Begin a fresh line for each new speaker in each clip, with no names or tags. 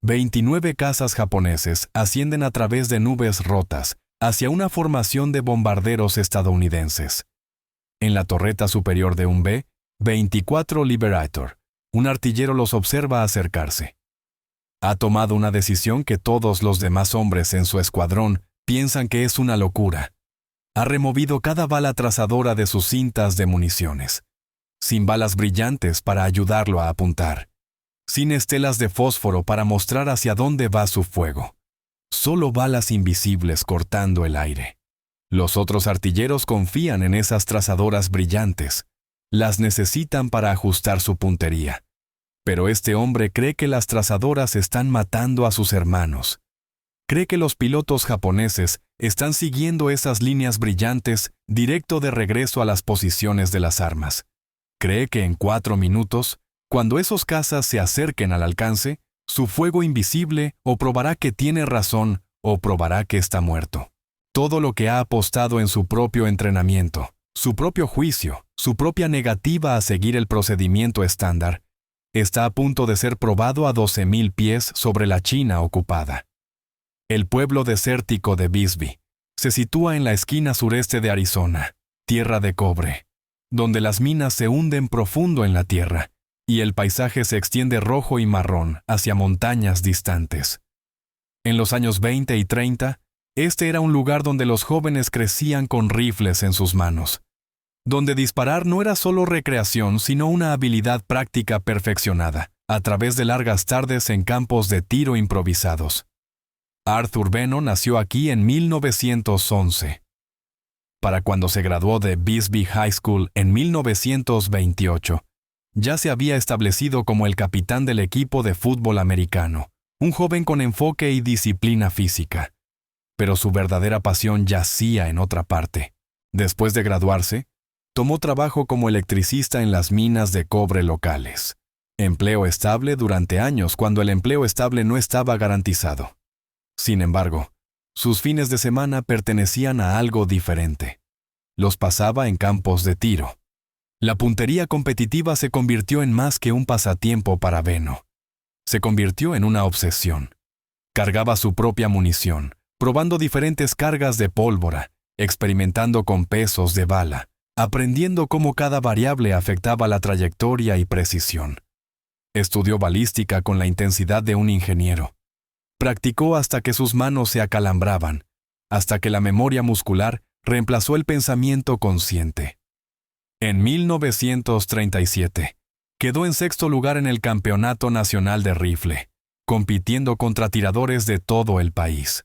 29 cazas japoneses ascienden a través de nubes rotas hacia una formación de bombarderos estadounidenses. En la torreta superior de un B-24 Liberator, un artillero los observa acercarse. Ha tomado una decisión que todos los demás hombres en su escuadrón piensan que es una locura. Ha removido cada bala trazadora de sus cintas de municiones, sin balas brillantes para ayudarlo a apuntar, sin estelas de fósforo para mostrar hacia dónde va su fuego, solo balas invisibles cortando el aire. Los otros artilleros confían en esas trazadoras brillantes, las necesitan para ajustar su puntería. Pero este hombre cree que las trazadoras están matando a sus hermanos. Cree que los pilotos japoneses están siguiendo esas líneas brillantes directo de regreso a las posiciones de las armas. Cree que en 4 minutos, cuando esos cazas se acerquen al alcance, su fuego invisible o probará que tiene razón o probará que está muerto. Todo lo que ha apostado en su propio entrenamiento, su propio juicio, su propia negativa a seguir el procedimiento estándar, está a punto de ser probado a 12.000 pies sobre la China ocupada. El pueblo desértico de Bisbee se sitúa en la esquina sureste de Arizona, tierra de cobre, donde las minas se hunden profundo en la tierra y el paisaje se extiende rojo y marrón hacia montañas distantes. En los años 20 y 30, este era un lugar donde los jóvenes crecían con rifles en sus manos, donde disparar no era solo recreación, sino una habilidad práctica perfeccionada, a través de largas tardes en campos de tiro improvisados. Arthur Beno nació aquí en 1911. Para cuando se graduó de Bisbee High School en 1928, ya se había establecido como el capitán del equipo de fútbol americano, un joven con enfoque y disciplina física. Pero su verdadera pasión yacía en otra parte. Después de graduarse, tomó trabajo como electricista en las minas de cobre locales. Empleo estable durante años cuando el empleo estable no estaba garantizado. Sin embargo, sus fines de semana pertenecían a algo diferente. Los pasaba en campos de tiro. La puntería competitiva se convirtió en más que un pasatiempo para Beno. Se convirtió en una obsesión. Cargaba su propia munición, probando diferentes cargas de pólvora, experimentando con pesos de bala, aprendiendo cómo cada variable afectaba la trayectoria y precisión. Estudió balística con la intensidad de un ingeniero. Practicó hasta que sus manos se acalambraban, hasta que la memoria muscular reemplazó el pensamiento consciente. En 1937, quedó en 6º lugar en el Campeonato Nacional de Rifle, compitiendo contra tiradores de todo el país.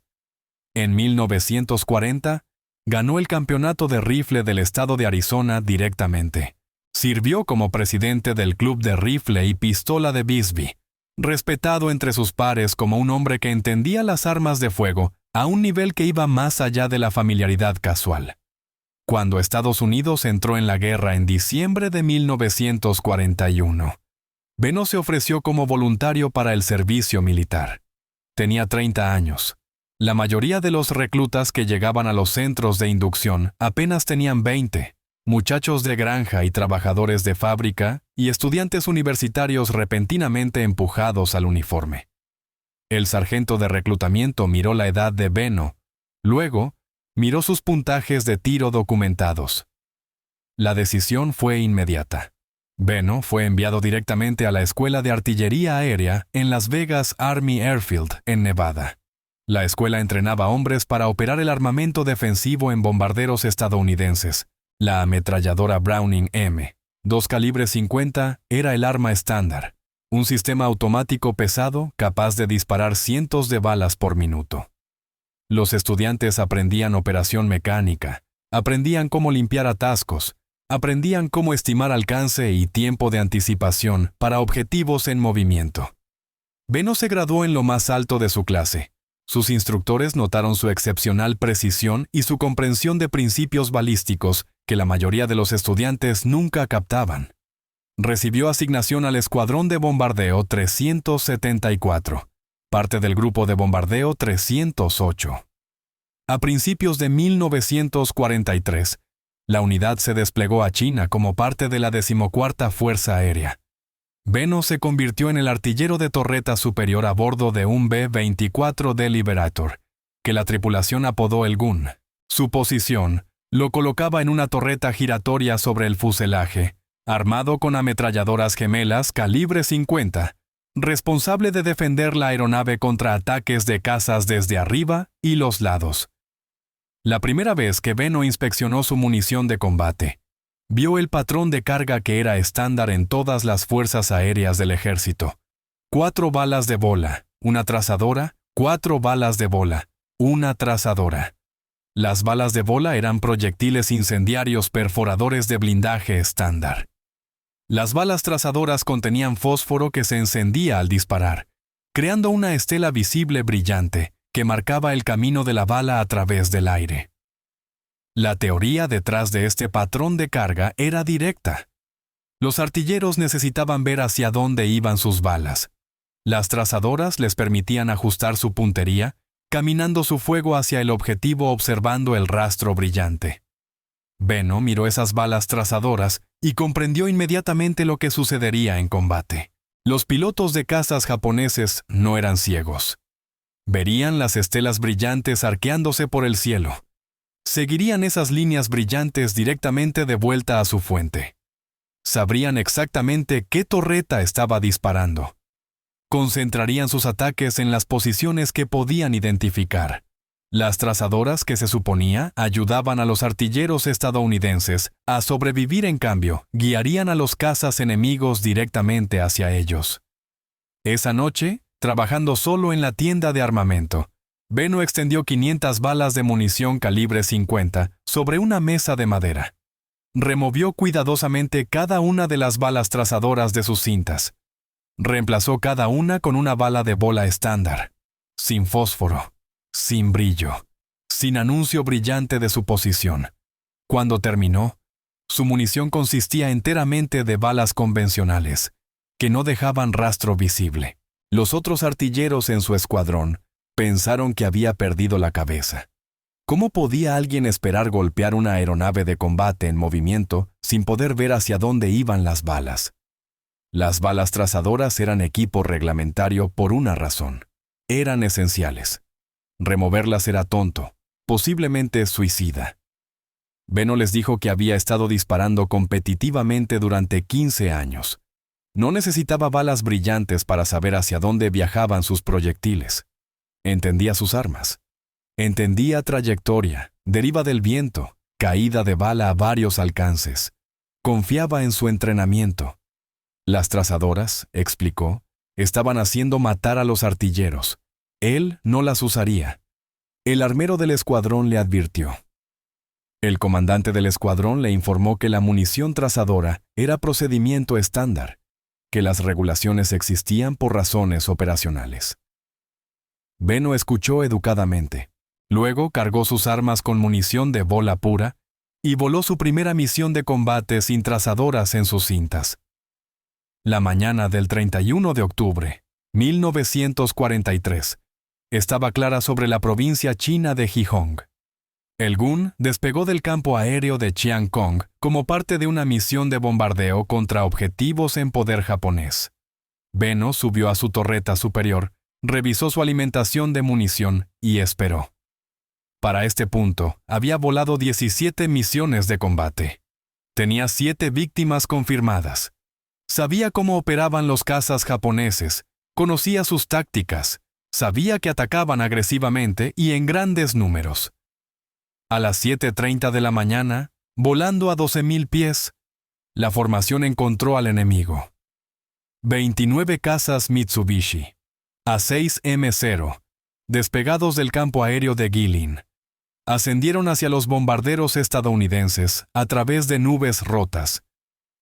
En 1940, ganó el campeonato de rifle del estado de Arizona directamente. Sirvió como presidente del Club de Rifle y Pistola de Bisbee, respetado entre sus pares como un hombre que entendía las armas de fuego a un nivel que iba más allá de la familiaridad casual. Cuando Estados Unidos entró en la guerra en diciembre de 1941, Beno se ofreció como voluntario para el servicio militar. Tenía 30 años. La mayoría de los reclutas que llegaban a los centros de inducción apenas tenían 20, muchachos de granja y trabajadores de fábrica y estudiantes universitarios repentinamente empujados al uniforme. El sargento de reclutamiento miró la edad de Beno, luego miró sus puntajes de tiro documentados. La decisión fue inmediata. Beno fue enviado directamente a la Escuela de Artillería Aérea en Las Vegas Army Airfield, en Nevada. La escuela entrenaba hombres para operar el armamento defensivo en bombarderos estadounidenses. La ametralladora Browning M2 calibre 50 era el arma estándar, un sistema automático pesado capaz de disparar cientos de balas por minuto. Los estudiantes aprendían operación mecánica, aprendían cómo limpiar atascos, aprendían cómo estimar alcance y tiempo de anticipación para objetivos en movimiento. Beno se graduó en lo más alto de su clase. Sus instructores notaron su excepcional precisión y su comprensión de principios balísticos que la mayoría de los estudiantes nunca captaban. Recibió asignación al Escuadrón de Bombardeo 374, parte del Grupo de Bombardeo 308. A principios de 1943, la unidad se desplegó a China como parte de la 14ª Fuerza Aérea. Beno se convirtió en el artillero de torreta superior a bordo de un B-24D Liberator, que la tripulación apodó el Gun. Su posición lo colocaba en una torreta giratoria sobre el fuselaje, armado con ametralladoras gemelas calibre 50, responsable de defender la aeronave contra ataques de cazas desde arriba y los lados. La primera vez que Beno inspeccionó su munición de combate, vio el patrón de carga que era estándar en todas las fuerzas aéreas del ejército. 4 balas de bola, una trazadora, 4 balas de bola, una trazadora. Las balas de bola eran proyectiles incendiarios perforadores de blindaje estándar. Las balas trazadoras contenían fósforo que se encendía al disparar, creando una estela visible brillante que marcaba el camino de la bala a través del aire. La teoría detrás de este patrón de carga era directa. Los artilleros necesitaban ver hacia dónde iban sus balas. Las trazadoras les permitían ajustar su puntería, caminando su fuego hacia el objetivo observando el rastro brillante. Beno miró esas balas trazadoras y comprendió inmediatamente lo que sucedería en combate. Los pilotos de cazas japoneses no eran ciegos. Verían las estelas brillantes arqueándose por el cielo. Seguirían esas líneas brillantes directamente de vuelta a su fuente. Sabrían exactamente qué torreta estaba disparando. Concentrarían sus ataques en las posiciones que podían identificar. Las trazadoras que se suponía ayudaban a los artilleros estadounidenses a sobrevivir, en cambio, guiarían a los cazas enemigos directamente hacia ellos. Esa noche, trabajando solo en la tienda de armamento, Beno extendió 500 balas de munición calibre 50 sobre una mesa de madera. Removió cuidadosamente cada una de las balas trazadoras de sus cintas. Reemplazó cada una con una bala de bola estándar, sin fósforo, sin brillo, sin anuncio brillante de su posición. Cuando terminó, su munición consistía enteramente de balas convencionales, que no dejaban rastro visible. Los otros artilleros en su escuadrón pensaron que había perdido la cabeza. ¿Cómo podía alguien esperar golpear una aeronave de combate en movimiento sin poder ver hacia dónde iban las balas? Las balas trazadoras eran equipo reglamentario por una razón. Eran esenciales. Removerlas era tonto, posiblemente suicida. Beno les dijo que había estado disparando competitivamente durante 15 años. No necesitaba balas brillantes para saber hacia dónde viajaban sus proyectiles. Entendía sus armas. Entendía trayectoria, deriva del viento, caída de bala a varios alcances. Confiaba en su entrenamiento. Las trazadoras, explicó, estaban haciendo matar a los artilleros. Él no las usaría. El armero del escuadrón le advirtió. El comandante del escuadrón le informó que la munición trazadora era procedimiento estándar, que las regulaciones existían por razones operacionales. Beno escuchó educadamente. Luego cargó sus armas con munición de bola pura y voló su primera misión de combate sin trazadoras en sus cintas. La mañana del 31 de octubre, 1943, estaba clara sobre la provincia china de Gihong. El Gun despegó del campo aéreo de Chiang-Kong como parte de una misión de bombardeo contra objetivos en poder japonés. Beno subió a su torreta superior, revisó su alimentación de munición y esperó. Para este punto, había volado 17 misiones de combate. Tenía 7 víctimas confirmadas. Sabía cómo operaban los cazas japoneses, conocía sus tácticas, sabía que atacaban agresivamente y en grandes números. A las 7:30 de la mañana, volando a 12,000 pies, la formación encontró al enemigo. 29 cazas Mitsubishi, A6M0, despegados del campo aéreo de Guilin, ascendieron hacia los bombarderos estadounidenses a través de nubes rotas.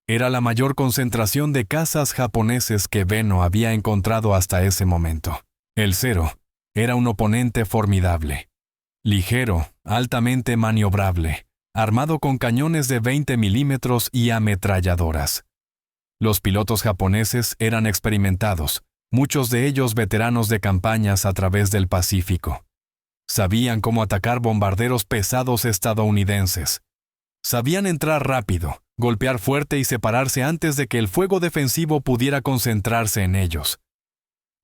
Era la mayor concentración de cazas japoneses que Beno había encontrado hasta ese momento. El Zero era un oponente formidable. Ligero, altamente maniobrable, armado con cañones de 20 milímetros y ametralladoras. Los pilotos japoneses eran experimentados, muchos de ellos veteranos de campañas a través del Pacífico. Sabían cómo atacar bombarderos pesados estadounidenses. Sabían entrar rápido, golpear fuerte y separarse antes de que el fuego defensivo pudiera concentrarse en ellos.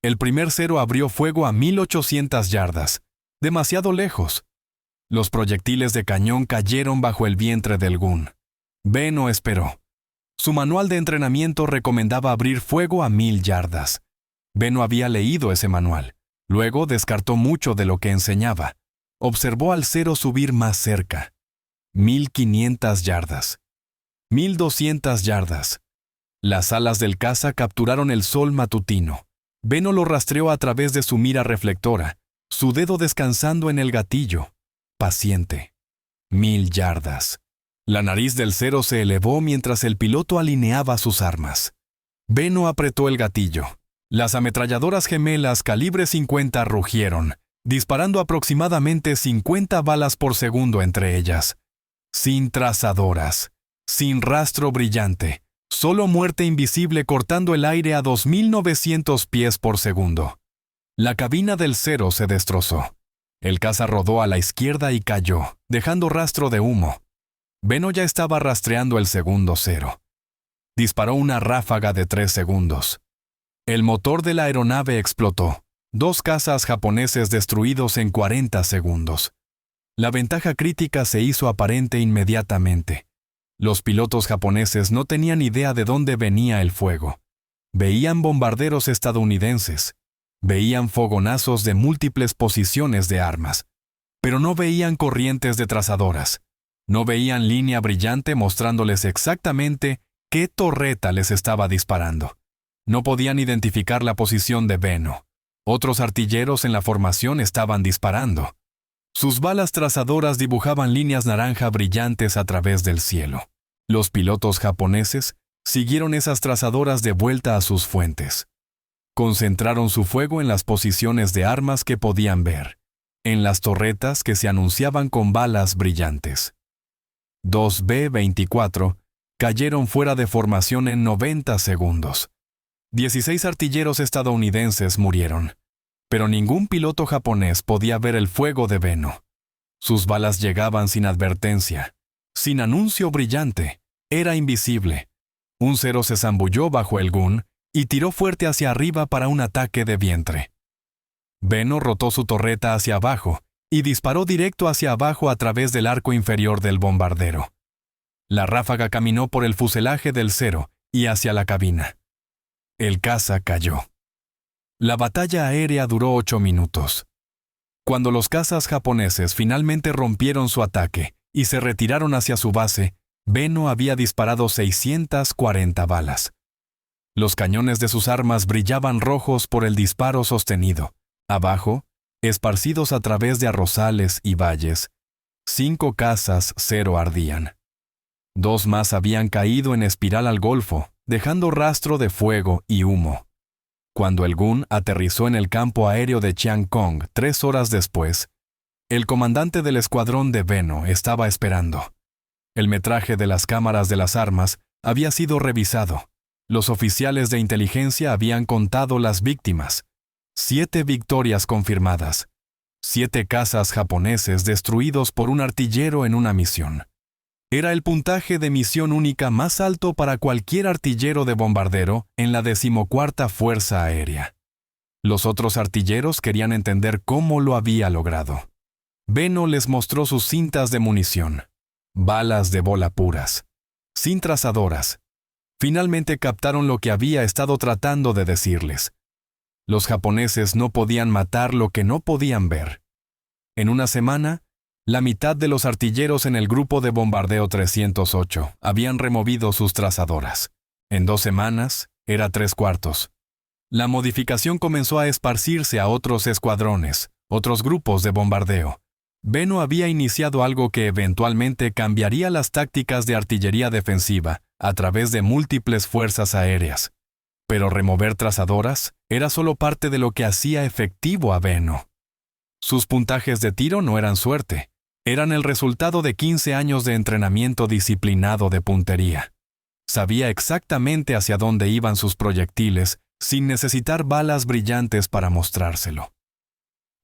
El primer cero abrió fuego a 1800 yardas, demasiado lejos. Los proyectiles de cañón cayeron bajo el vientre del Gun. Beno esperó. Su manual de entrenamiento recomendaba abrir fuego a 1000 yardas. Beno había leído ese manual. Luego descartó mucho de lo que enseñaba. Observó al cero subir más cerca. 1500 yardas. 1200 yardas. Las alas del caza capturaron el sol matutino. Beno lo rastreó a través de su mira reflectora, su dedo descansando en el gatillo. Paciente. 1000 yardas. La nariz del cero se elevó mientras el piloto alineaba sus armas. Beno apretó el gatillo. Las ametralladoras gemelas calibre 50 rugieron, disparando aproximadamente 50 balas por segundo entre ellas. Sin trazadoras, sin rastro brillante, solo muerte invisible cortando el aire a 2900 pies por segundo. La cabina del cero se destrozó. El caza rodó a la izquierda y cayó, dejando rastro de humo. Beno ya estaba rastreando el segundo cero. Disparó una ráfaga de 3 segundos. El motor de la aeronave explotó. 2 cazas japoneses destruidos en 40 segundos. La ventaja crítica se hizo aparente inmediatamente. Los pilotos japoneses no tenían idea de dónde venía el fuego. Veían bombarderos estadounidenses. Veían fogonazos de múltiples posiciones de armas. Pero no veían corrientes de trazadoras. No veían línea brillante mostrándoles exactamente qué torreta les estaba disparando. No podían identificar la posición de Beno. Otros artilleros en la formación estaban disparando. Sus balas trazadoras dibujaban líneas naranja brillantes a través del cielo. Los pilotos japoneses siguieron esas trazadoras de vuelta a sus fuentes. Concentraron su fuego en las posiciones de armas que podían ver, en las torretas que se anunciaban con balas brillantes. 2 B-24 cayeron fuera de formación en 90 segundos. 16 artilleros estadounidenses murieron, pero ningún piloto japonés podía ver el fuego de Beno. Sus balas llegaban sin advertencia, sin anuncio brillante, era invisible. Un cero se zambulló bajo el Gun y tiró fuerte hacia arriba para un ataque de vientre. Beno rotó su torreta hacia abajo y disparó directo hacia abajo a través del arco inferior del bombardero. La ráfaga caminó por el fuselaje del cero y hacia la cabina. El caza cayó. La batalla aérea duró 8 minutos. Cuando los cazas japoneses finalmente rompieron su ataque y se retiraron hacia su base, Beno había disparado 640 balas. Los cañones de sus armas brillaban rojos por el disparo sostenido. Abajo, esparcidos a través de arrozales y valles, 5 cazas cero ardían. 2 más habían caído en espiral al golfo, dejando rastro de fuego y humo. Cuando el Gun aterrizó en el campo aéreo de Chiang-Kong 3 horas después, el comandante del escuadrón de Beno estaba esperando. El metraje de las cámaras de las armas había sido revisado. Los oficiales de inteligencia habían contado las víctimas. 7 victorias confirmadas. 7 cazas japoneses destruidos por un artillero en una misión. Era el puntaje de misión única más alto para cualquier artillero de bombardero en la 14ª Fuerza Aérea. Los otros artilleros querían entender cómo lo había logrado. Beno les mostró sus cintas de munición, balas de bola puras, sin trazadoras. Finalmente captaron lo que había estado tratando de decirles. Los japoneses no podían matar lo que no podían ver. En una semana, la mitad de los artilleros en el grupo de bombardeo 308 habían removido sus trazadoras. En 2 semanas, era 3/4. La modificación comenzó a esparcirse a otros escuadrones, otros grupos de bombardeo. Beno había iniciado algo que eventualmente cambiaría las tácticas de artillería defensiva a través de múltiples fuerzas aéreas. Pero remover trazadoras era solo parte de lo que hacía efectivo a Beno. Sus puntajes de tiro no eran suerte, eran el resultado de 15 años de entrenamiento disciplinado de puntería. Sabía exactamente hacia dónde iban sus proyectiles sin necesitar balas brillantes para mostrárselo.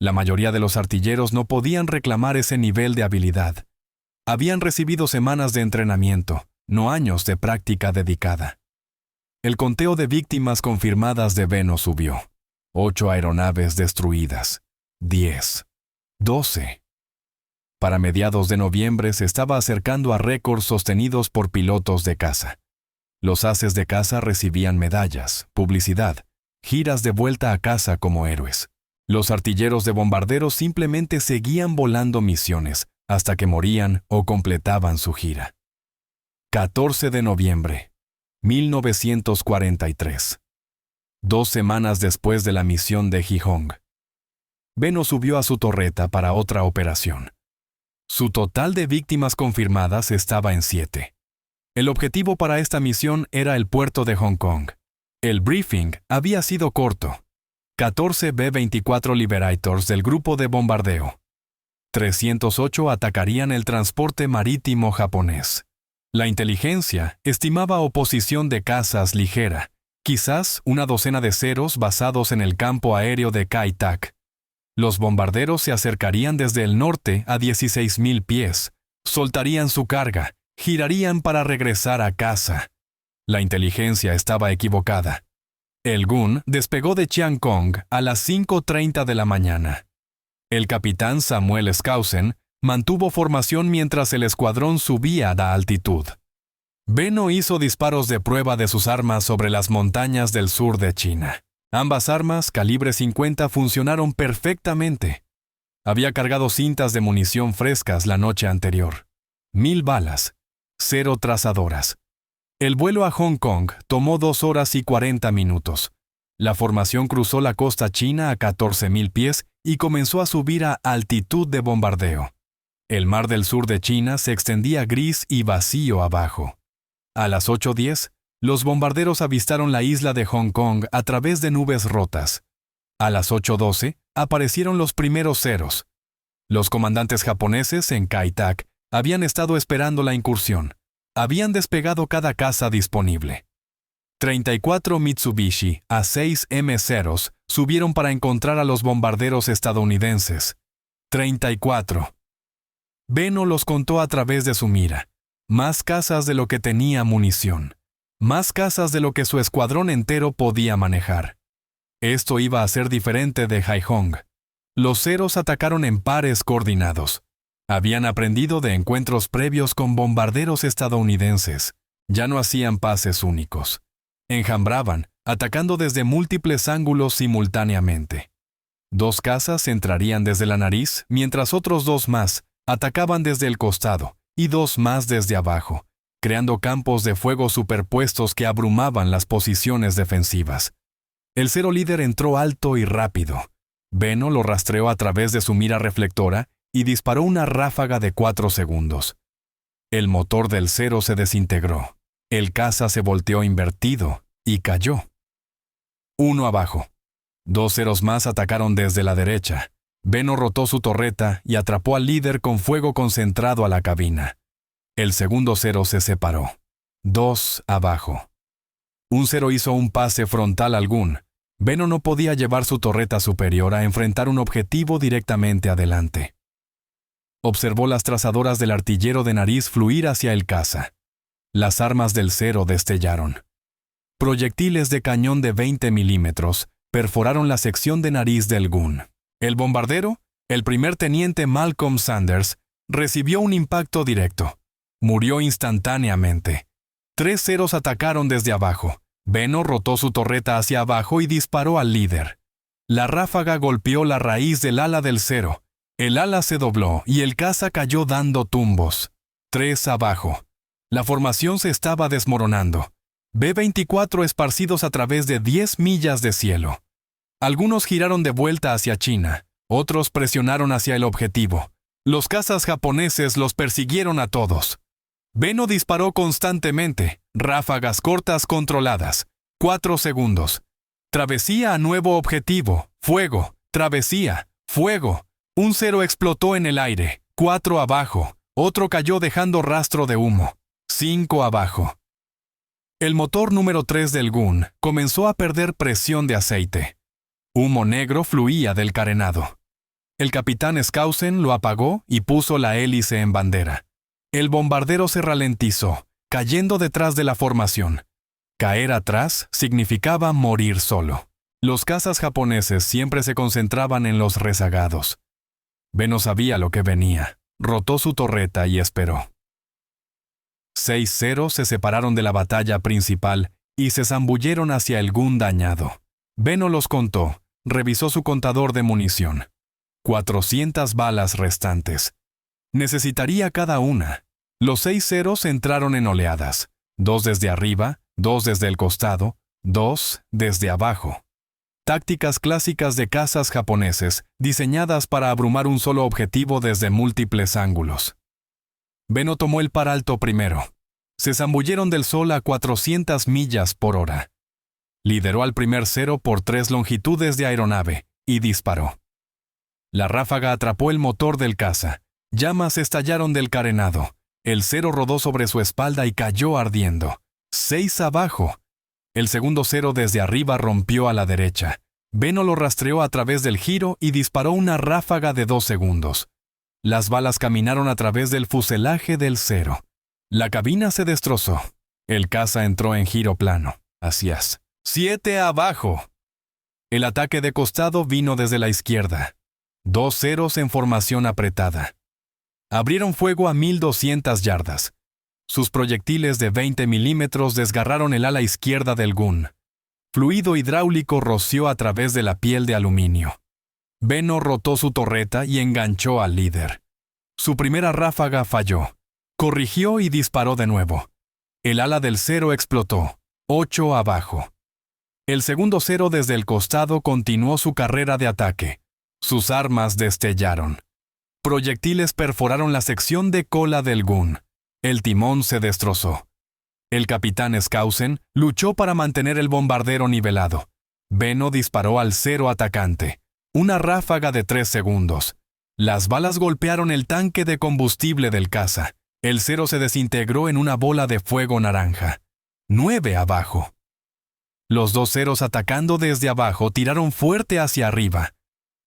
La mayoría de los artilleros no podían reclamar ese nivel de habilidad. Habían recibido semanas de entrenamiento, no años de práctica dedicada. El conteo de víctimas confirmadas de Benno subió. 8 aeronaves destruidas. 10. 12. Para mediados de noviembre se estaba acercando a récords sostenidos por pilotos de caza. Los haces de caza recibían medallas, publicidad, giras de vuelta a casa como héroes. Los artilleros de bombarderos simplemente seguían volando misiones hasta que morían o completaban su gira. 14 de noviembre, 1943. 2 semanas después de la misión de Gijón. Benno subió a su torreta para otra operación. Su total de víctimas confirmadas estaba en 7. El objetivo para esta misión era el puerto de Hong Kong. El briefing había sido corto. 14 B-24 Liberators del grupo de bombardeo. 308 atacarían el transporte marítimo japonés. La inteligencia estimaba oposición de cazas ligera, quizás una docena de ceros basados en el campo aéreo de Kai Tak. Los bombarderos se acercarían desde el norte a 16.000 pies, soltarían su carga, girarían para regresar a casa. La inteligencia estaba equivocada. El Gun despegó de Chiang Kong a las 5:30 de la mañana. El capitán Samuel Skousen mantuvo formación mientras el escuadrón subía a altitud. Benno hizo disparos de prueba de sus armas sobre las montañas del sur de China. Ambas armas, calibre 50, funcionaron perfectamente. Había cargado cintas de munición frescas la noche anterior. 1000 balas, 0 trazadoras. El vuelo a Hong Kong tomó 2 horas y 40 minutos. La formación cruzó la costa china a 14.000 pies y comenzó a subir a altitud de bombardeo. El mar del sur de China se extendía gris y vacío abajo. A las 8:10, los bombarderos avistaron la isla de Hong Kong a través de nubes rotas. A las 8:12, aparecieron los primeros ceros. Los comandantes japoneses en Kai Tak habían estado esperando la incursión. Habían despegado cada caza disponible. 34 Mitsubishi A6M ceros subieron para encontrar a los bombarderos estadounidenses. 34. Benno los contó a través de su mira. Más cazas de lo que tenía munición. Más cazas de lo que su escuadrón entero podía manejar. Esto iba a ser diferente de Haiphong. Los ceros atacaron en pares coordinados. Habían aprendido de encuentros previos con bombarderos estadounidenses. Ya no hacían pases únicos. Enjambraban, atacando desde múltiples ángulos simultáneamente. 2 cazas entrarían desde la nariz, mientras otros 2 más atacaban desde el costado, y 2 más desde abajo, creando campos de fuego superpuestos que abrumaban las posiciones defensivas. El cero líder entró alto y rápido. Benno lo rastreó a través de su mira reflectora y disparó una ráfaga de 4 segundos. El motor del cero se desintegró. El caza se volteó invertido y cayó. 1 abajo. 2 ceros más atacaron desde la derecha. Benno rotó su torreta y atrapó al líder con fuego concentrado a la cabina. El segundo cero se separó. 2 abajo. Un cero hizo un pase frontal al Gun. Benno no podía llevar su torreta superior a enfrentar un objetivo directamente adelante. Observó las trazadoras del artillero de nariz fluir hacia el caza. Las armas del cero destellaron. Proyectiles de cañón de 20 milímetros perforaron la sección de nariz del Gun. El bombardero, el primer teniente Malcolm Sanders, recibió un impacto directo. Murió instantáneamente. 3 ceros atacaron desde abajo. Benno rotó su torreta hacia abajo y disparó al líder. La ráfaga golpeó la raíz del ala del cero. El ala se dobló y el caza cayó dando tumbos. 3 abajo. La formación se estaba desmoronando. B-24 esparcidos a través de 10 millas de cielo. Algunos giraron de vuelta hacia China, otros presionaron hacia el objetivo. Los cazas japoneses los persiguieron a todos. Benno disparó constantemente, ráfagas cortas controladas. 4 segundos. Travesía a nuevo objetivo. Fuego. Travesía. Fuego. Un cero explotó en el aire. 4 abajo. Otro cayó dejando rastro de humo. 5 abajo. El motor número 3 del Gun comenzó a perder presión de aceite. Humo negro fluía del carenado. El capitán Skousen lo apagó y puso la hélice en bandera. El bombardero se ralentizó, cayendo detrás de la formación. Caer atrás significaba morir solo. Los cazas japoneses siempre se concentraban en los rezagados. Benno sabía lo que venía. Rotó su torreta y esperó. 6-0 se separaron de la batalla principal y se zambulleron hacia el gun dañado. Benno los contó, revisó su contador de munición. 400 balas restantes. Necesitaría cada una. Los 6 entraron en oleadas. 2 desde arriba, 2 desde el costado, 2 desde abajo. Tácticas clásicas de cazas japoneses, diseñadas para abrumar un solo objetivo desde múltiples ángulos. Benno tomó el paralto primero. Se zambulleron del sol a 400 millas por hora. Lideró al primer 0 por 3 longitudes de aeronave y disparó. La ráfaga atrapó el motor del caza. Llamas estallaron del carenado. El 0 rodó sobre su espalda y cayó ardiendo. 6 abajo. El segundo 0 desde arriba rompió a la derecha. Benno lo rastreó a través del giro y disparó una ráfaga de 2 segundos. Las balas caminaron a través del fuselaje del 0. La cabina se destrozó. El caza entró en giro plano. Hacías 7 abajo. El ataque de costado vino desde la izquierda. 2 ceros en formación apretada. Abrieron fuego a 1200 yardas. Sus proyectiles de 20 milímetros desgarraron el ala izquierda del gun. Fluido hidráulico roció a través de la piel de aluminio. Benno rotó su torreta y enganchó al líder. Su primera ráfaga falló. Corrigió y disparó de nuevo. El ala del 0 explotó. 8 abajo. El segundo 0 desde el costado continuó su carrera de ataque. Sus armas destellaron. Proyectiles perforaron la sección de cola del gun. El timón se destrozó. El capitán Skousen luchó para mantener el bombardero nivelado. Benno disparó al 0 atacante. Una ráfaga de 3 segundos. Las balas golpearon el tanque de combustible del caza. El 0 se desintegró en una bola de fuego naranja. 9 abajo. Los 2 ceros atacando desde abajo tiraron fuerte hacia arriba.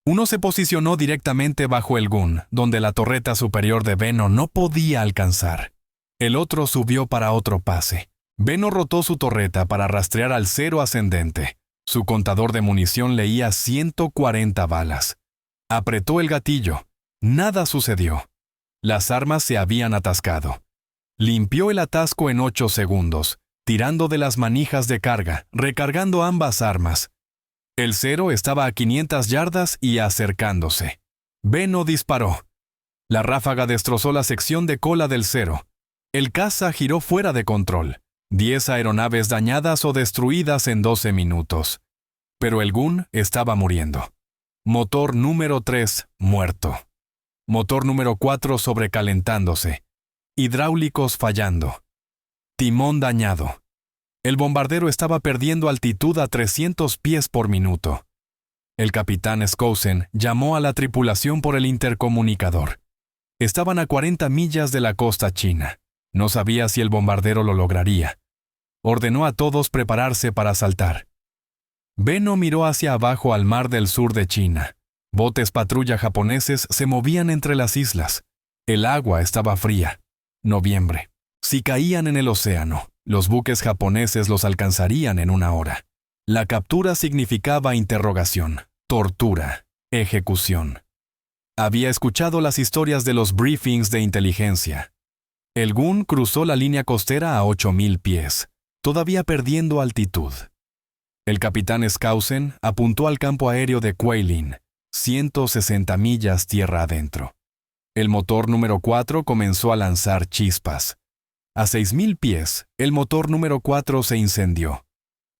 Uno se posicionó directamente bajo el gun, donde la torreta superior de Benno no podía alcanzar. El otro subió para otro pase. Benno rotó su torreta para rastrear al 0 ascendente. Su contador de munición leía 140 balas. Apretó el gatillo. Nada sucedió. Las armas se habían atascado. Limpió el atasco en 8 segundos, tirando de las manijas de carga, recargando ambas armas. El 0 estaba a 500 yardas y acercándose. Benno disparó. La ráfaga destrozó la sección de cola del 0. El caza giró fuera de control. 10 aeronaves dañadas o destruidas en 12 minutos. Pero el gun estaba muriendo. Motor número 3, muerto. Motor número 4 sobrecalentándose. Hidráulicos fallando. Timón dañado. El bombardero estaba perdiendo altitud a 300 pies por minuto. El capitán Skousen llamó a la tripulación por el intercomunicador. Estaban a 40 millas de la costa china. No sabía si el bombardero lo lograría. Ordenó a todos prepararse para saltar. Benno miró hacia abajo al mar del sur de China. Botes patrulla japoneses se movían entre las islas. El agua estaba fría. Noviembre. Si caían en el océano, los buques japoneses los alcanzarían en 1 hora. La captura significaba interrogación, tortura, ejecución. Había escuchado las historias de los briefings de inteligencia. El gun cruzó la línea costera a 8.000 pies, todavía perdiendo altitud. El capitán Skousen apuntó al campo aéreo de Kweilin, 160 millas tierra adentro. El motor número 4 comenzó a lanzar chispas. A 6.000 pies, el motor número 4 se incendió.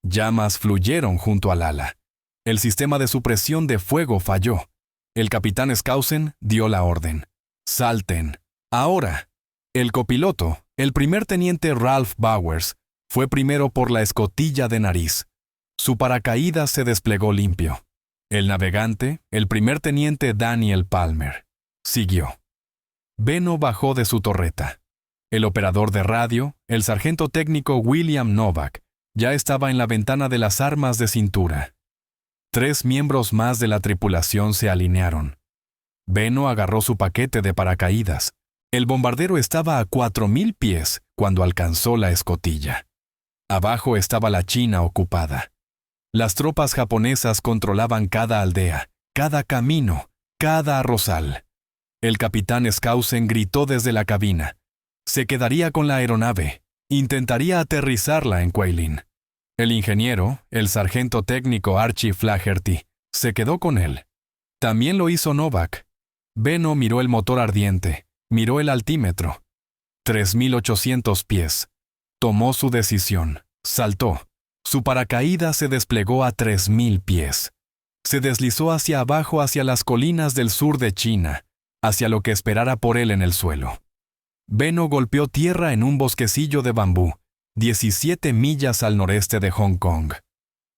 Llamas fluyeron junto al ala. El sistema de supresión de fuego falló. El capitán Skousen dio la orden. ¡Salten! ¡Ahora! El copiloto, el primer teniente Ralph Bowers, fue primero por la escotilla de nariz. Su paracaídas se desplegó limpio. El navegante, el primer teniente Daniel Palmer, siguió. Benno bajó de su torreta. El operador de radio, el sargento técnico William Novak, ya estaba en la ventana de las armas de cintura. 3 miembros más de la tripulación se alinearon. Benno agarró su paquete de paracaídas. El bombardero estaba a 4,000 pies cuando alcanzó la escotilla. Abajo estaba la China ocupada. Las tropas japonesas controlaban cada aldea, cada camino, cada arrozal. El capitán Skousen gritó desde la cabina. Se quedaría con la aeronave. Intentaría aterrizarla en Kwajalein. El ingeniero, el sargento técnico Archie Flaherty, se quedó con él. También lo hizo Novak. Benno miró el motor ardiente, miró el altímetro. 3,800 pies. Tomó su decisión. Saltó. Su paracaídas se desplegó a 3,000 pies. Se deslizó hacia abajo hacia las colinas del sur de China, hacia lo que esperara por él en el suelo. Benno golpeó tierra en un bosquecillo de bambú, 17 millas al noreste de Hong Kong.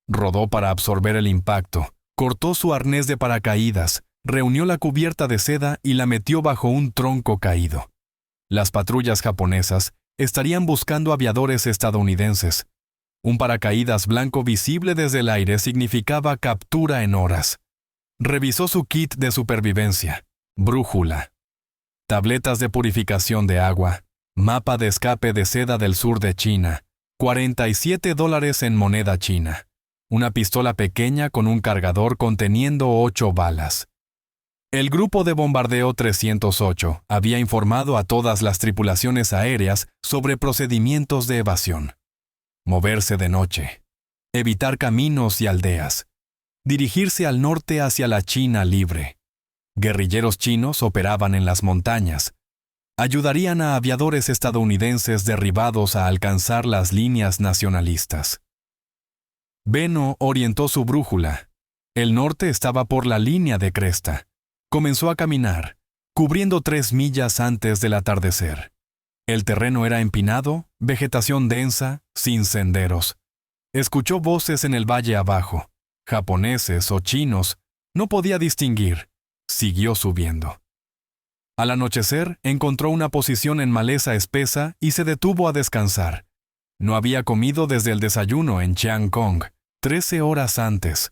Rodó para absorber el impacto, cortó su arnés de paracaídas, reunió la cubierta de seda y la metió bajo un tronco caído. Las patrullas japonesas estarían buscando aviadores estadounidenses. Un paracaídas blanco visible desde el aire significaba captura en horas. Revisó su kit de supervivencia, brújula, tabletas de purificación de agua, mapa de escape de seda del sur de China, $47 en moneda china, una pistola pequeña con un cargador conteniendo 8 balas. El grupo de bombardeo 308 había informado a todas las tripulaciones aéreas sobre procedimientos de evasión. Moverse de noche, evitar caminos y aldeas, dirigirse al norte hacia la China libre. Guerrilleros chinos operaban en las montañas. Ayudarían a aviadores estadounidenses derribados a alcanzar las líneas nacionalistas. Benno orientó su brújula. El norte estaba por la línea de cresta. Comenzó a caminar, cubriendo 3 millas antes del atardecer. El terreno era empinado, vegetación densa, sin senderos. Escuchó voces en el valle abajo, japoneses o chinos, no podía distinguir. Siguió subiendo. Al anochecer, encontró una posición en maleza espesa y se detuvo a descansar. No había comido desde el desayuno en Chiang Kong, 13 horas antes.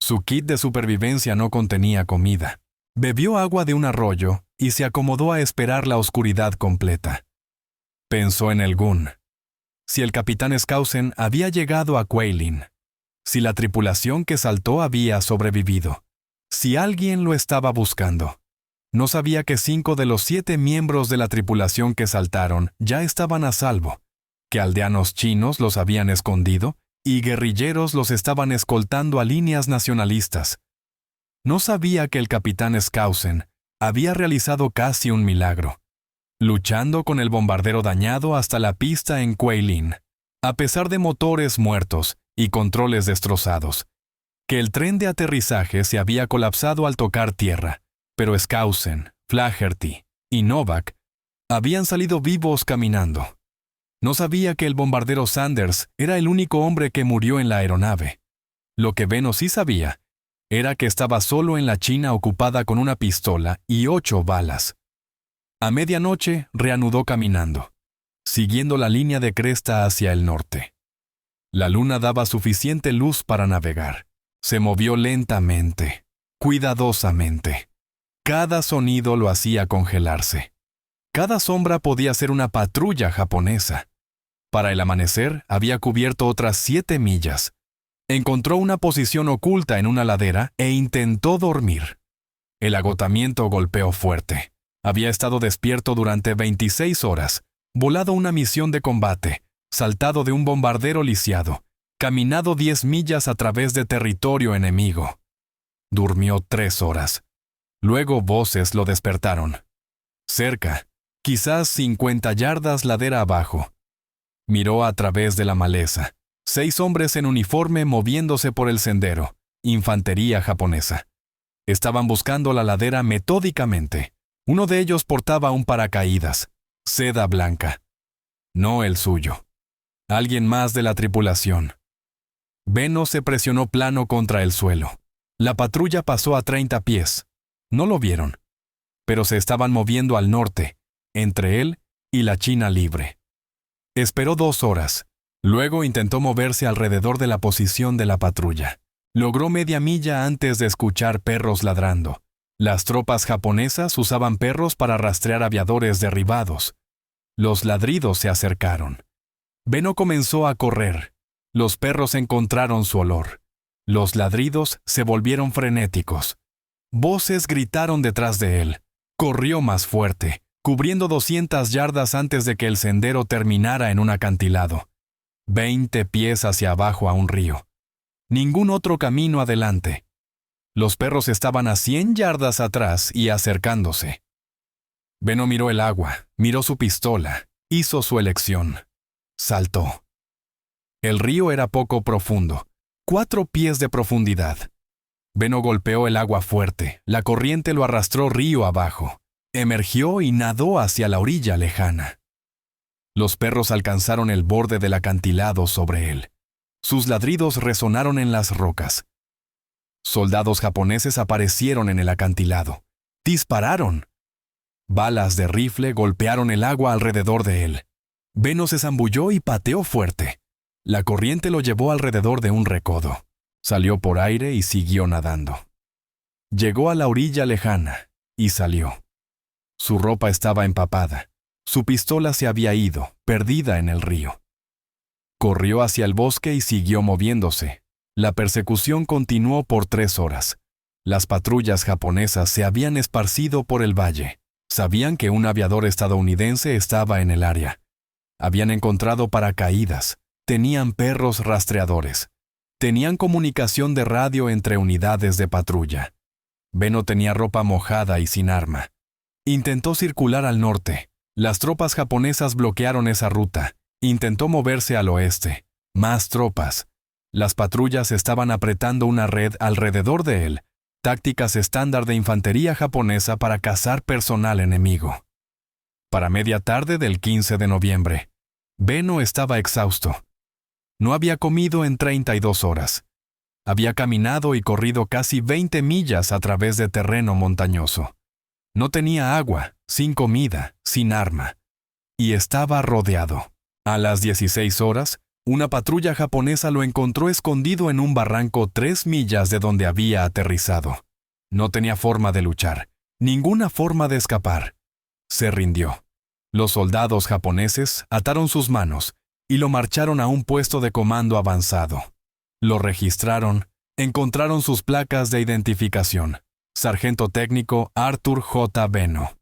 Su kit de supervivencia no contenía comida. Bebió agua de un arroyo y se acomodó a esperar la oscuridad completa. Pensó en el Gun. Si el capitán Skousen había llegado a Kwajalein, si la tripulación que saltó había sobrevivido, si alguien lo estaba buscando. No sabía que 5 de los 7 miembros de la tripulación que saltaron ya estaban a salvo, que aldeanos chinos los habían escondido y guerrilleros los estaban escoltando a líneas nacionalistas. No sabía que el capitán Skousen había realizado casi un milagro, luchando con el bombardero dañado hasta la pista en Kwajalein, a pesar de motores muertos y controles destrozados, que el tren de aterrizaje se había colapsado al tocar tierra, pero Skousen, Flaherty y Novak habían salido vivos caminando. No sabía que el bombardero Sanders era el único hombre que murió en la aeronave. Lo que Benno sí sabía era que estaba solo en la China ocupada con una pistola y 8 balas. A medianoche reanudó caminando, siguiendo la línea de cresta hacia el norte. La luna daba suficiente luz para navegar. Se movió lentamente, cuidadosamente. Cada sonido lo hacía congelarse. Cada sombra podía ser una patrulla japonesa. Para el amanecer había cubierto otras 7 millas. Encontró una posición oculta en una ladera e intentó dormir. El agotamiento golpeó fuerte. Había estado despierto durante 26 horas, volado una misión de combate, saltado de un bombardero lisiado, caminado 10 millas a través de territorio enemigo. Durmió 3 horas. Luego voces lo despertaron. Cerca, quizás 50 yardas ladera abajo. Miró a través de la maleza. 6 hombres en uniforme moviéndose por el sendero. Infantería japonesa. Estaban buscando la ladera metódicamente. Uno de ellos portaba un paracaídas, seda blanca. No el suyo. Alguien más de la tripulación. Benno se presionó plano contra el suelo. La patrulla pasó a 30 pies. No lo vieron, pero se estaban moviendo al norte, entre él y la China libre. Esperó 2 horas. Luego intentó moverse alrededor de la posición de la patrulla. Logró media milla antes de escuchar perros ladrando. Las tropas japonesas usaban perros para rastrear aviadores derribados. Los ladridos se acercaron. Benno comenzó a correr. Los perros encontraron su olor. Los ladridos se volvieron frenéticos. Voces gritaron detrás de él. Corrió más fuerte, cubriendo 200 yardas antes de que el sendero terminara en un acantilado. 20 pies hacia abajo a un río. Ningún otro camino adelante. Los perros estaban a 100 yardas atrás y acercándose. Benno miró el agua, miró su pistola, hizo su elección. Saltó. El río era poco profundo, 4 pies de profundidad. Benno golpeó el agua fuerte, la corriente lo arrastró río abajo. Emergió y nadó hacia la orilla lejana. Los perros alcanzaron el borde del acantilado sobre él. Sus ladridos resonaron en las rocas. Soldados japoneses aparecieron en el acantilado. Dispararon. Balas de rifle golpearon el agua alrededor de él. Benno se zambulló y pateó fuerte. La corriente lo llevó alrededor de un recodo. Salió por aire y siguió nadando. Llegó a la orilla lejana y salió. Su ropa estaba empapada. Su pistola se había ido, perdida en el río. Corrió hacia el bosque y siguió moviéndose. La persecución continuó por 3 horas. Las patrullas japonesas se habían esparcido por el valle. Sabían que un aviador estadounidense estaba en el área. Habían encontrado paracaídas. Tenían perros rastreadores. Tenían comunicación de radio entre unidades de patrulla. Benno tenía ropa mojada y sin arma. Intentó circular al norte. Las tropas japonesas bloquearon esa ruta. Intentó moverse al oeste. Más tropas. Las patrullas estaban apretando una red alrededor de él. Tácticas estándar de infantería japonesa para cazar personal enemigo. Para media tarde del 15 de noviembre, Benno estaba exhausto. No había comido en 32 horas. Había caminado y corrido casi 20 millas a través de terreno montañoso. No tenía agua, sin comida, sin arma. Y estaba rodeado. A las 16 horas, una patrulla japonesa lo encontró escondido en un barranco 3 millas de donde había aterrizado. No tenía forma de luchar, ninguna forma de escapar. Se rindió. Los soldados japoneses ataron sus manos y lo marcharon a un puesto de comando avanzado. Lo registraron, encontraron sus placas de identificación. Sargento técnico Arthur J. Benno.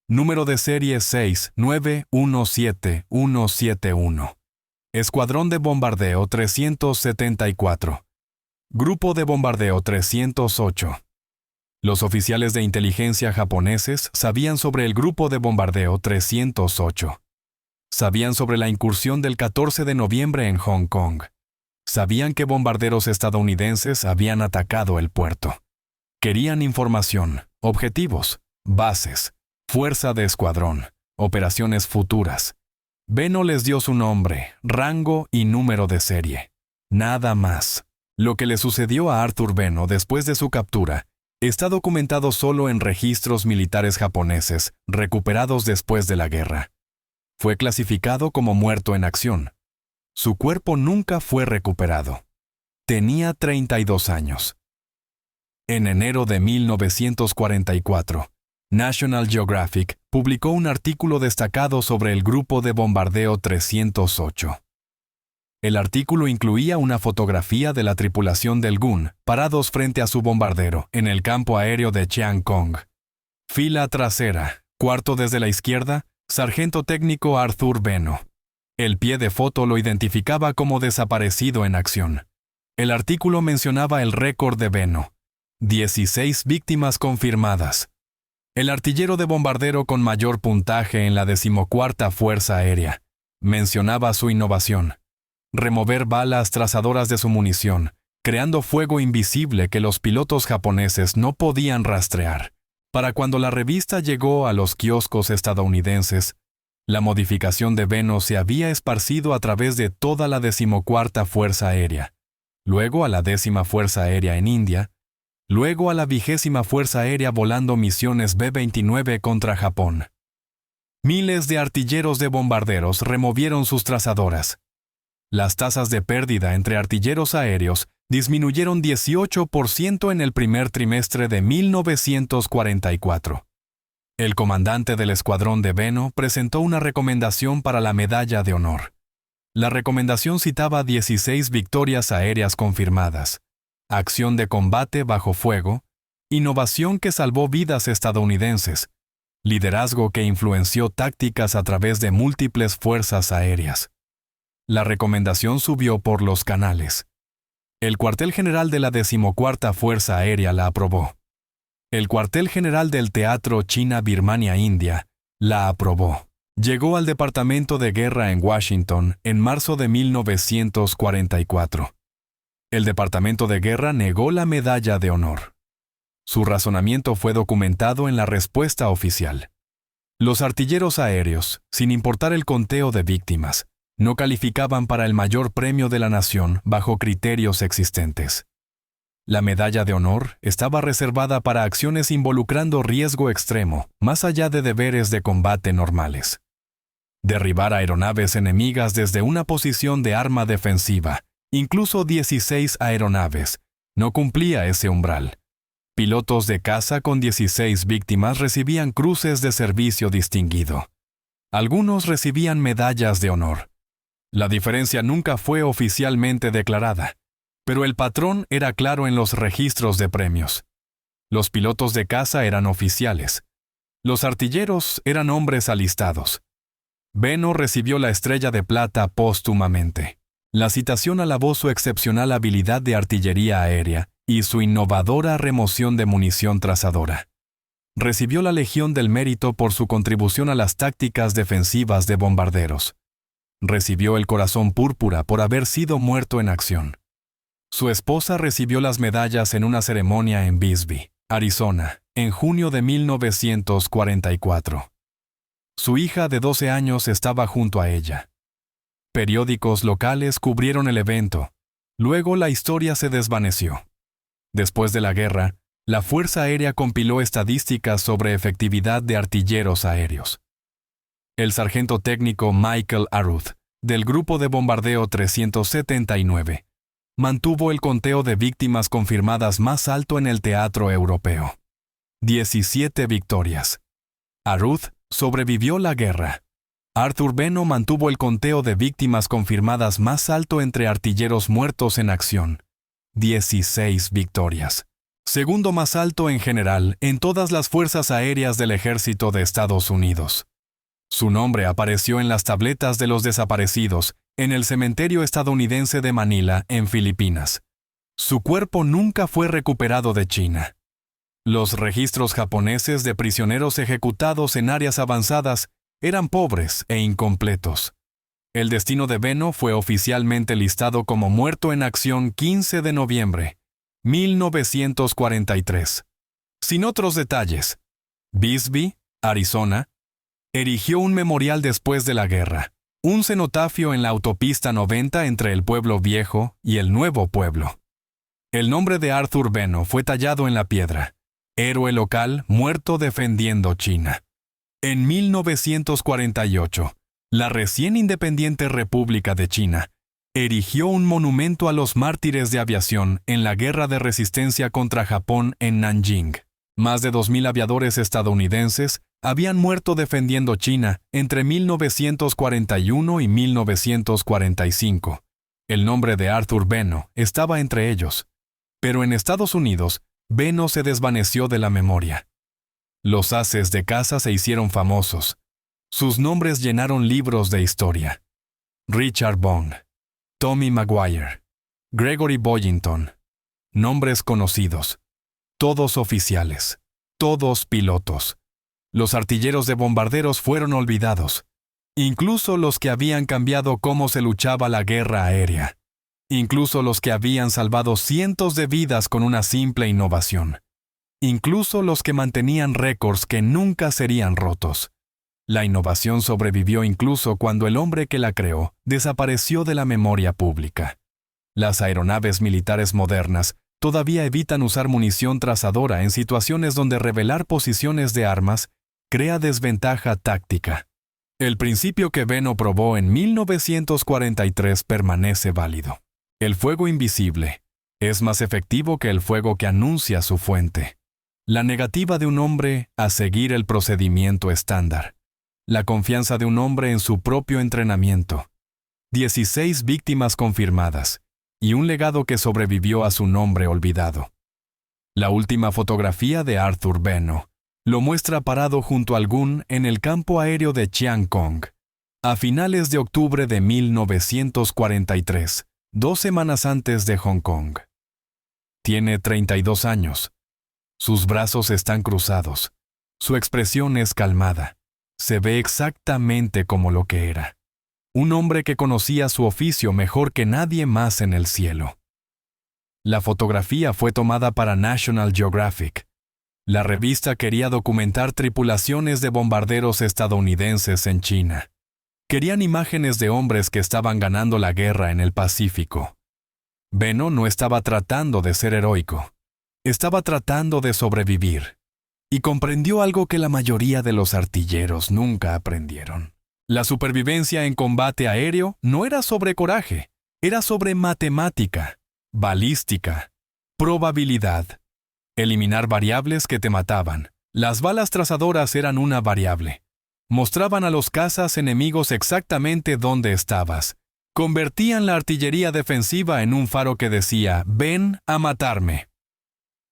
Número de serie 6917171. Escuadrón de bombardeo 374. Grupo de bombardeo 308. Los oficiales de inteligencia japoneses sabían sobre el grupo de bombardeo 308. Sabían sobre la incursión del 14 de noviembre en Hong Kong. Sabían que bombarderos estadounidenses habían atacado el puerto. Querían información, objetivos, bases, fuerza de escuadrón, operaciones futuras. Benno les dio su nombre, rango y número de serie. Nada más. Lo que le sucedió a Arthur Benno después de su captura está documentado solo en registros militares japoneses recuperados después de la guerra. Fue clasificado como muerto en acción. Su cuerpo nunca fue recuperado. Tenía 32 años. En enero de 1944, National Geographic publicó un artículo destacado sobre el grupo de bombardeo 308. El artículo incluía una fotografía de la tripulación del Gun parados frente a su bombardero en el campo aéreo de Cheang Kong. Fila trasera, cuarto desde la izquierda, sargento técnico Arthur Benno. El pie de foto lo identificaba como desaparecido en acción. El artículo mencionaba el récord de Benno: 16 víctimas confirmadas. El artillero de bombardero con mayor puntaje en la 14ª Fuerza Aérea. Mencionaba su innovación: remover balas trazadoras de su munición, creando fuego invisible que los pilotos japoneses no podían rastrear. Para cuando la revista llegó a los kioscos estadounidenses, la modificación de Benno se había esparcido a través de toda la 14ª Fuerza Aérea, luego a la 10ª Fuerza Aérea en India, luego a la 20ª Fuerza Aérea volando misiones B-29 contra Japón. Miles de artilleros de bombarderos removieron sus trazadoras. Las tasas de pérdida entre artilleros aéreos disminuyeron 18% en el primer trimestre de 1944. El comandante del escuadrón de Benno presentó una recomendación para la Medalla de Honor. La recomendación citaba 16 victorias aéreas confirmadas, acción de combate bajo fuego, innovación que salvó vidas estadounidenses, liderazgo que influenció tácticas a través de múltiples fuerzas aéreas. La recomendación subió por los canales. El cuartel general de la 14ª Fuerza Aérea la aprobó. El cuartel general del Teatro China-Birmania-India la aprobó. Llegó al Departamento de Guerra en Washington en marzo de 1944. El Departamento de Guerra negó la Medalla de Honor. Su razonamiento fue documentado en la respuesta oficial. Los artilleros aéreos, sin importar el conteo de víctimas, no calificaban para el mayor premio de la nación bajo criterios existentes. La Medalla de Honor estaba reservada para acciones involucrando riesgo extremo, más allá de deberes de combate normales. Derribar aeronaves enemigas desde una posición de arma defensiva, incluso 16 aeronaves, no cumplía ese umbral. Pilotos de caza con 16 víctimas recibían cruces de servicio distinguido. Algunos recibían medallas de honor. La diferencia nunca fue oficialmente declarada, pero el patrón era claro en los registros de premios. Los pilotos de caza eran oficiales. Los artilleros eran hombres alistados. Benno recibió la Estrella de Plata póstumamente. La citación alabó su excepcional habilidad de artillería aérea y su innovadora remoción de munición trazadora. Recibió la Legión del Mérito por su contribución a las tácticas defensivas de bombarderos. Recibió el Corazón Púrpura por haber sido muerto en acción. Su esposa recibió las medallas en una ceremonia en Bisbee, Arizona, en junio de 1944. Su hija de 12 años estaba junto a ella. Periódicos locales cubrieron el evento. Luego la historia se desvaneció. Después de la guerra, la Fuerza Aérea compiló estadísticas sobre efectividad de artilleros aéreos. El sargento técnico Michael Aruth, del Grupo de Bombardeo 379, mantuvo el conteo de víctimas confirmadas más alto en el teatro europeo. 17 victorias. Aruth sobrevivió la guerra. Arthur Benno mantuvo el conteo de víctimas confirmadas más alto entre artilleros muertos en acción. 16 victorias. Segundo más alto en general en todas las fuerzas aéreas del Ejército de Estados Unidos. Su nombre apareció en las tabletas de los desaparecidos en el cementerio estadounidense de Manila, en Filipinas. Su cuerpo nunca fue recuperado de China. Los registros japoneses de prisioneros ejecutados en áreas avanzadas eran pobres e incompletos. El destino de Benno fue oficialmente listado como muerto en acción 15 de noviembre, 1943. Sin otros detalles, Bisbee, Arizona, erigió un memorial después de la guerra, un cenotafio en la autopista 90 entre el pueblo viejo y el nuevo pueblo. El nombre de Arthur Benno fue tallado en la piedra, héroe local muerto defendiendo China. En 1948, la recién independiente República de China erigió un monumento a los mártires de aviación en la guerra de resistencia contra Japón en Nanjing. Más de 2.000 aviadores estadounidenses habían muerto defendiendo China entre 1941 y 1945. El nombre de Arthur Benno estaba entre ellos. Pero en Estados Unidos, Benno se desvaneció de la memoria. Los haces de caza se hicieron famosos. Sus nombres llenaron libros de historia. Richard Bond, Tommy Maguire, Gregory Boyington. Nombres conocidos. Todos oficiales. Todos pilotos. Los artilleros de bombarderos fueron olvidados. Incluso los que habían cambiado cómo se luchaba la guerra aérea. Incluso los que habían salvado cientos de vidas con una simple innovación. Incluso los que mantenían récords que nunca serían rotos. La innovación sobrevivió incluso cuando el hombre que la creó desapareció de la memoria pública. Las aeronaves militares modernas todavía evitan usar munición trazadora en situaciones donde revelar posiciones de armas crea desventaja táctica. El principio que Benno probó en 1943 permanece válido. El fuego invisible, Es más efectivo que el fuego que anuncia su fuente. La negativa de un hombre a seguir el procedimiento estándar. La confianza de un hombre en su propio entrenamiento. 16 víctimas confirmadas y un legado que sobrevivió a su nombre olvidado. La última fotografía de Arthur Beno lo muestra parado junto al Gun en el campo aéreo de Chiang Kong, a finales de octubre de 1943, 2 semanas antes de Hong Kong. Tiene 32 años. Sus brazos están cruzados. Su expresión es calmada. Se ve exactamente como lo que era. Un hombre que conocía su oficio mejor que nadie más en el cielo. La fotografía fue tomada para National Geographic. La revista quería documentar tripulaciones de bombarderos estadounidenses en China. Querían imágenes de hombres que estaban ganando la guerra en el Pacífico. Beno no estaba tratando de ser heroico. Estaba tratando de sobrevivir. Y comprendió algo que la mayoría de los artilleros nunca aprendieron. La supervivencia en combate aéreo no era sobre coraje, era sobre matemática, balística, probabilidad. Eliminar variables que te mataban. Las balas trazadoras eran una variable. Mostraban a los cazas enemigos exactamente dónde estabas. Convertían la artillería defensiva en un faro que decía, ven a matarme.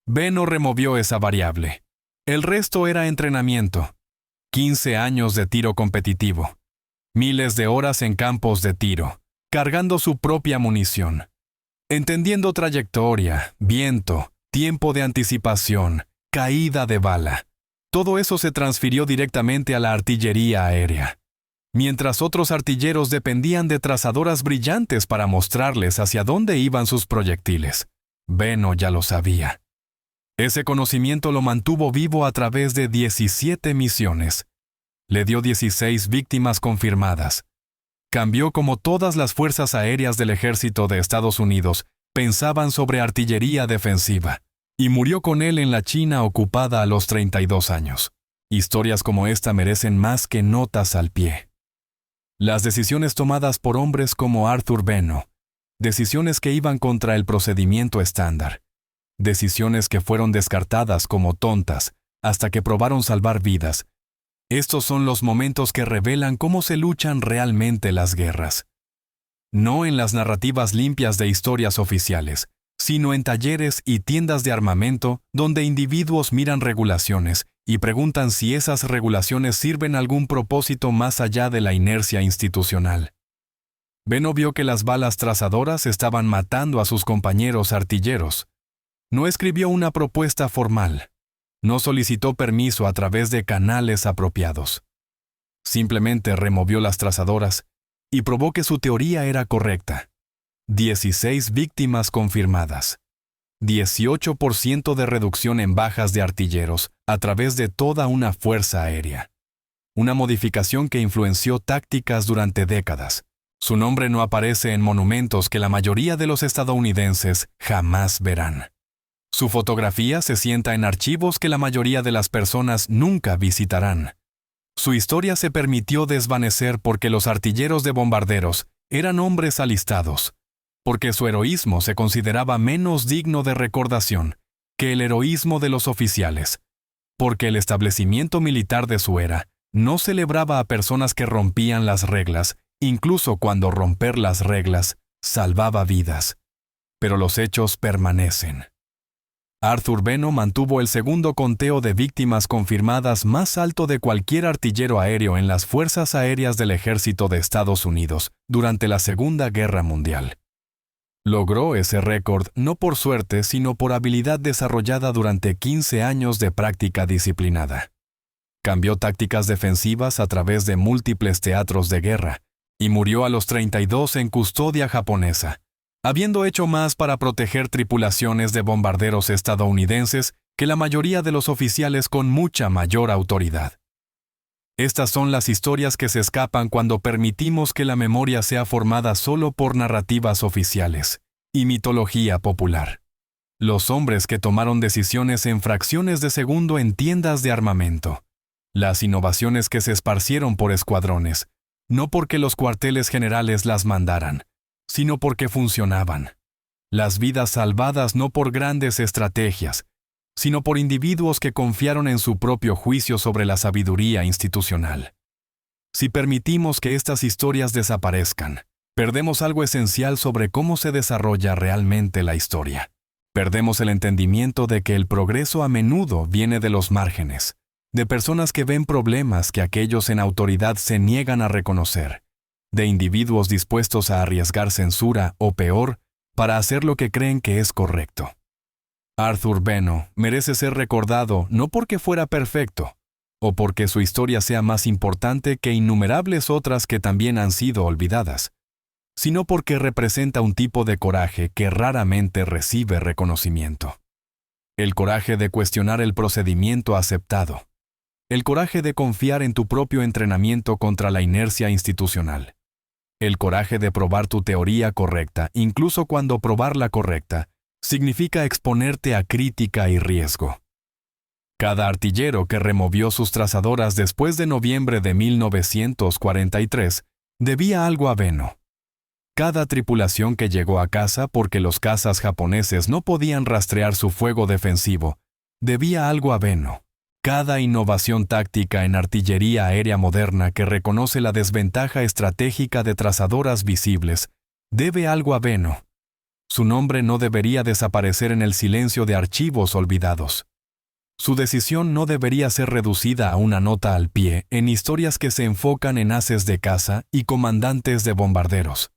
Beno removió esa variable. El resto era entrenamiento. 15 años de tiro competitivo. Miles de horas en campos de tiro, cargando su propia munición. Entendiendo trayectoria, viento, tiempo de anticipación, caída de bala. Todo eso se transfirió directamente a la artillería aérea. Mientras otros artilleros dependían de trazadoras brillantes para mostrarles hacia dónde iban sus proyectiles. Beno ya lo sabía. Ese conocimiento lo mantuvo vivo a través de 17 misiones. Le dio 16 víctimas confirmadas. Cambió como todas las fuerzas aéreas del ejército de Estados Unidos pensaban sobre artillería defensiva. Y murió con él en la China ocupada a los 32 años. Historias como esta merecen más que notas al pie. Las decisiones tomadas por hombres como Arthur Beno, decisiones que iban contra el procedimiento estándar, decisiones que fueron descartadas como tontas hasta que probaron salvar vidas. Estos son los momentos que revelan cómo se luchan realmente las guerras. No en las narrativas limpias de historias oficiales, sino en talleres y tiendas de armamento donde individuos miran regulaciones y preguntan si esas regulaciones sirven a algún propósito más allá de la inercia institucional. Beno vio que las balas trazadoras estaban matando a sus compañeros artilleros. No escribió una propuesta formal. No solicitó permiso a través de canales apropiados. Simplemente removió las trazadoras y probó que su teoría era correcta. 16 víctimas confirmadas. 18% de reducción en bajas de artilleros a través de toda una fuerza aérea. Una modificación que influenció tácticas durante décadas. Su nombre no aparece en monumentos que la mayoría de los estadounidenses jamás verán. Su fotografía se sienta en archivos que la mayoría de las personas nunca visitarán. Su historia se permitió desvanecer porque los artilleros de bombarderos eran hombres alistados, porque su heroísmo se consideraba menos digno de recordación que el heroísmo de los oficiales, porque el establecimiento militar de su era no celebraba a personas que rompían las reglas, incluso cuando romper las reglas salvaba vidas. Pero los hechos permanecen. Arthur Beno mantuvo el segundo conteo de víctimas confirmadas más alto de cualquier artillero aéreo en las Fuerzas Aéreas del Ejército de Estados Unidos durante la Segunda Guerra Mundial. Logró ese récord no por suerte, sino por habilidad desarrollada durante 15 años de práctica disciplinada. Cambió tácticas defensivas a través de múltiples teatros de guerra y murió a los 32 en custodia japonesa, habiendo hecho más para proteger tripulaciones de bombarderos estadounidenses que la mayoría de los oficiales con mucha mayor autoridad. Estas son las historias que se escapan cuando permitimos que la memoria sea formada solo por narrativas oficiales y mitología popular. Los hombres que tomaron decisiones en fracciones de segundo en tiendas de armamento. Las innovaciones que se esparcieron por escuadrones, no porque los cuarteles generales las mandaran, sino porque funcionaban. las vidas salvadas no por grandes estrategias, sino por individuos que confiaron en su propio juicio sobre la sabiduría institucional. Si permitimos que estas historias desaparezcan, perdemos algo esencial sobre cómo se desarrolla realmente la historia. Perdemos el entendimiento de que el progreso a menudo viene de los márgenes, de personas que ven problemas que aquellos en autoridad se niegan a reconocer, de individuos dispuestos a arriesgar censura o peor, para hacer lo que creen que es correcto. Arthur Beno merece ser recordado no porque fuera perfecto, o porque su historia sea más importante que innumerables otras que también han sido olvidadas, sino porque representa un tipo de coraje que raramente recibe reconocimiento. El coraje de cuestionar el procedimiento aceptado. El coraje de confiar en tu propio entrenamiento contra la inercia institucional. El coraje de probar tu teoría correcta, incluso cuando probar la correcta, significa exponerte a crítica y riesgo. Cada artillero que removió sus trazadoras después de noviembre de 1943 debía algo a Beno. Cada tripulación que llegó a casa porque los cazas japoneses no podían rastrear su fuego defensivo, debía algo a Beno. Cada innovación táctica en artillería aérea moderna que reconoce la desventaja estratégica de trazadoras visibles, debe algo a Beno. Su nombre no debería desaparecer en el silencio de archivos olvidados. Su decisión no debería ser reducida a una nota al pie en historias que se enfocan en haces de caza y comandantes de bombarderos.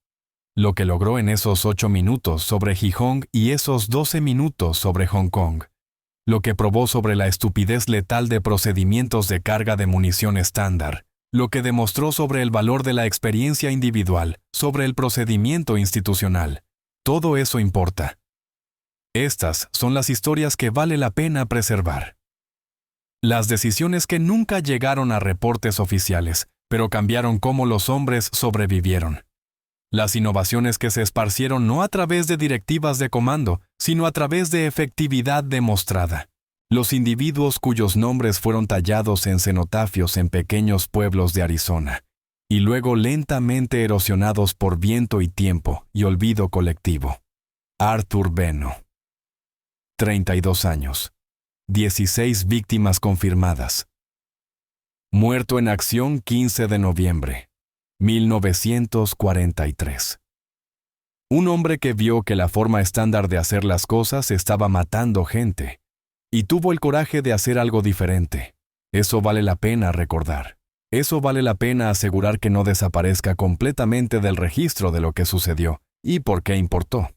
Lo que logró en esos 8 minutos sobre Gijón y esos 12 minutos sobre Hong Kong. Lo que probó sobre la estupidez letal de procedimientos de carga de munición estándar. Lo que demostró sobre el valor de la experiencia individual, sobre el procedimiento institucional. Todo eso importa. Estas son las historias que vale la pena preservar. Las decisiones que nunca llegaron a reportes oficiales, pero cambiaron cómo los hombres sobrevivieron. Las innovaciones que se esparcieron no a través de directivas de comando, sino a través de efectividad demostrada. Los individuos cuyos nombres fueron tallados en cenotafios en pequeños pueblos de Arizona, y luego lentamente erosionados por viento y tiempo y olvido colectivo. Arthur Beno. 32 años. 16 víctimas confirmadas. Muerto en acción 15 de noviembre. 1943. Un hombre que vio que la forma estándar de hacer las cosas estaba matando gente, y tuvo el coraje de hacer algo diferente. Eso vale la pena recordar. Eso vale la pena asegurar que no desaparezca completamente del registro de lo que sucedió y por qué importó.